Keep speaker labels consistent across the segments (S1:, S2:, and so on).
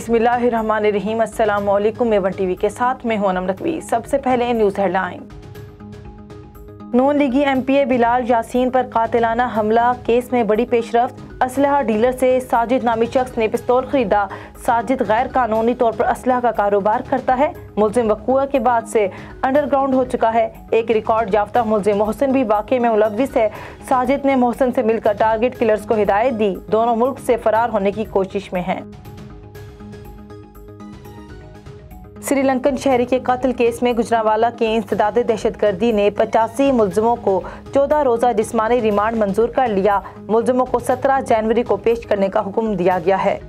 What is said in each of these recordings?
S1: बिस्मिल्लाहिर्रहमानिर्रहीम। अस्सलाम वालेकुम। A1 टीवी के साथ मैं हूं अनम नकवी। सबसे पहले न्यूज़ हेडलाइन। नून लीगी MPA बिलाल यासीन पर कातिलाना हमला केस में बड़ी पेशरफ्त। असलहा डीलर से साजिद नामी शख्स ने पिस्तौल खरीदा। साजिद गैर कानूनी तौर पर असलहा का कारोबार करता है। मुलजिम वक़ूआ के बाद से अंडरग्राउंड हो चुका है। एक रिकॉर्ड याफ्ता मुलजिम मोहसिन भी वाक़े में मुलव्विस है। साजिद ने मोहसिन से मिलकर टारगेट किलर्स को हिदायत दी। दोनों मुल्क से फरार होने की कोशिश में हैं। श्रीलंकन शहरी के कत्ल केस में गुजरांवाला की इंसदादे दहशतगर्दी ने 85 मुलजिमों को 14 रोज़ा जिस्मानी रिमांड मंजूर कर लिया। मुलजिमों को 17 जनवरी को पेश करने का हुक्म दिया गया है।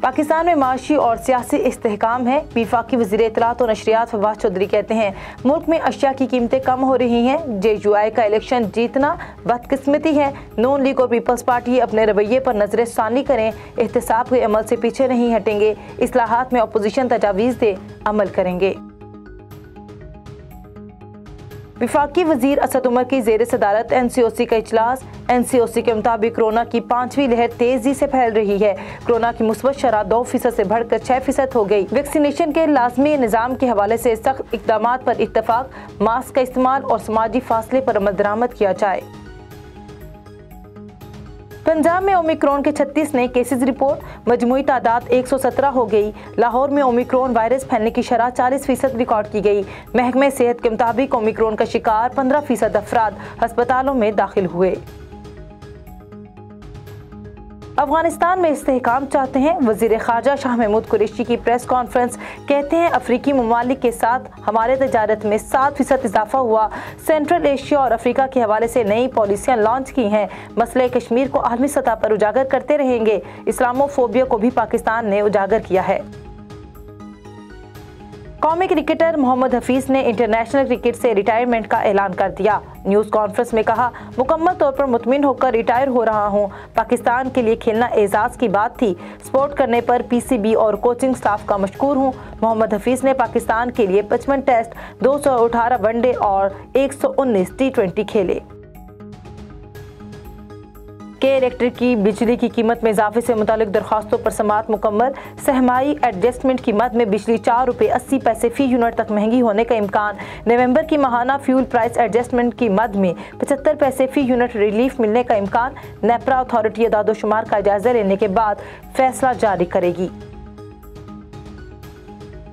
S1: पाकिस्तान में माशी और सियासी इस्तेहकाम है। वफाकी वज़ीर इत्तलात और नशरियात फवाद चौधरी कहते हैं मुल्क में अशिया की कीमतें कम हो रही हैं। JUI का इलेक्शन जीतना बदकिस्मती है। नून लीग और पीपल्स पार्टी अपने रवैये पर नजर सानी करें। एहतसाब के अमल से पीछे नहीं हटेंगे। इस्लाहात में अपोजिशन तजावीज़ दे अमल करेंगे। वफाकी वज़ीर असद उमर की ज़ेर सदारत NCOC का इजलास। NCOC के मुताबिक कोरोना की 5वीं लहर तेजी से फैल रही है। कोरोना की मुस्बत शरह 2% से बढ़कर 6% हो गई। वैक्सीनेशन के लाजमी निज़ाम के हवाले से सख्त इक़दाम पर इत्तफाक। मास्क का इस्तेमाल और समाजी फासले पर अमल दरामद किया जाए। पंजाब में ओमिक्रॉन के 36 नए केसेस रिपोर्ट। मजमूई तादाद 117 हो गई। लाहौर में ओमिक्रॉन वायरस फैलने की शरह 40% रिकॉर्ड की गई। महकमे सेहत के मुताबिक ओमिक्रॉन का शिकार 15% अफराद अस्पतालों में दाखिल हुए। अफगानिस्तान में इस्तेहकाम चाहते हैं। वज़ीर ख़ारजा शाह महमूद कुरैशी की प्रेस कॉन्फ्रेंस। कहते हैं अफ्रीकी ममालिक के साथ हमारे तजारत में 7% इजाफा हुआ। सेंट्रल एशिया और अफ्रीका के हवाले से नई पॉलिसियाँ लॉन्च की हैं। मसले कश्मीर को आलमी सतह पर उजागर करते रहेंगे। इस्लामोफोबिया को भी पाकिस्तान ने उजागर किया है। कौमी क्रिकेटर मोहम्मद हफीज ने इंटरनेशनल क्रिकेट से रिटायरमेंट का ऐलान कर दिया। न्यूज़ कॉन्फ्रेंस में कहा मुकम्मल तौर पर मुतमिन होकर रिटायर हो रहा हूं। पाकिस्तान के लिए खेलना एजाज़ की बात थी। सपोर्ट करने पर PCB और कोचिंग स्टाफ का मशकूर हूं। मोहम्मद हफीज ने पाकिस्तान के लिए 55 टेस्ट, 218 वनडे और 119 T20 खेले। के इलेक्ट्रिक की बिजली की कीमत में इजाफे से मुतालिक दरख्वास्तों पर समाअत मुकम्मल। सहमाई एडजस्टमेंट की मद में बिजली 4 रुपये 80 पैसे फी यूनिट तक महंगी होने का इम्कान। नवंबर की माहाना फ्यूल प्राइस एडजस्टमेंट की मद में 75 पैसे फी यूनिट रिलीफ मिलने का इम्कान। नेपरा अथॉरिटी अदादोशुमार का जायजा लेने के बाद फैसला जारी करेगी।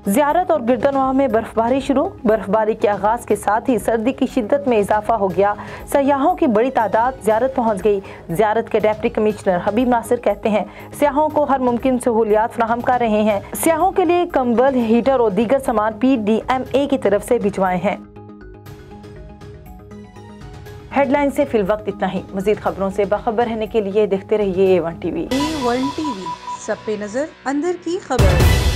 S1: ज़ियारत और गिरदनवाह में बर्फबारी शुरू। बर्फबारी के आगाज के साथ ही सर्दी की शिद्दत में इजाफा हो गया। सयाहों की बड़ी तादाद ज़ियारत पहुंच गई। ज़ियारत के डिप्टी कमिश्नर हबीब नासिर कहते हैं सियाहों को हर मुमकिन सहूलियात फराहम कर रहे हैं। सियाहों के लिए कंबल, हीटर और दीगर सामान PDMA की तरफ से भिजवाए हैं। हेडलाइन से फिल वक्त इतना ही। मजीद खबरों से बाखबर रहने के लिए देखते रहिए A1 टीवी।
S2: A1 टीवी, सब पे नजर, अंदर की खबर।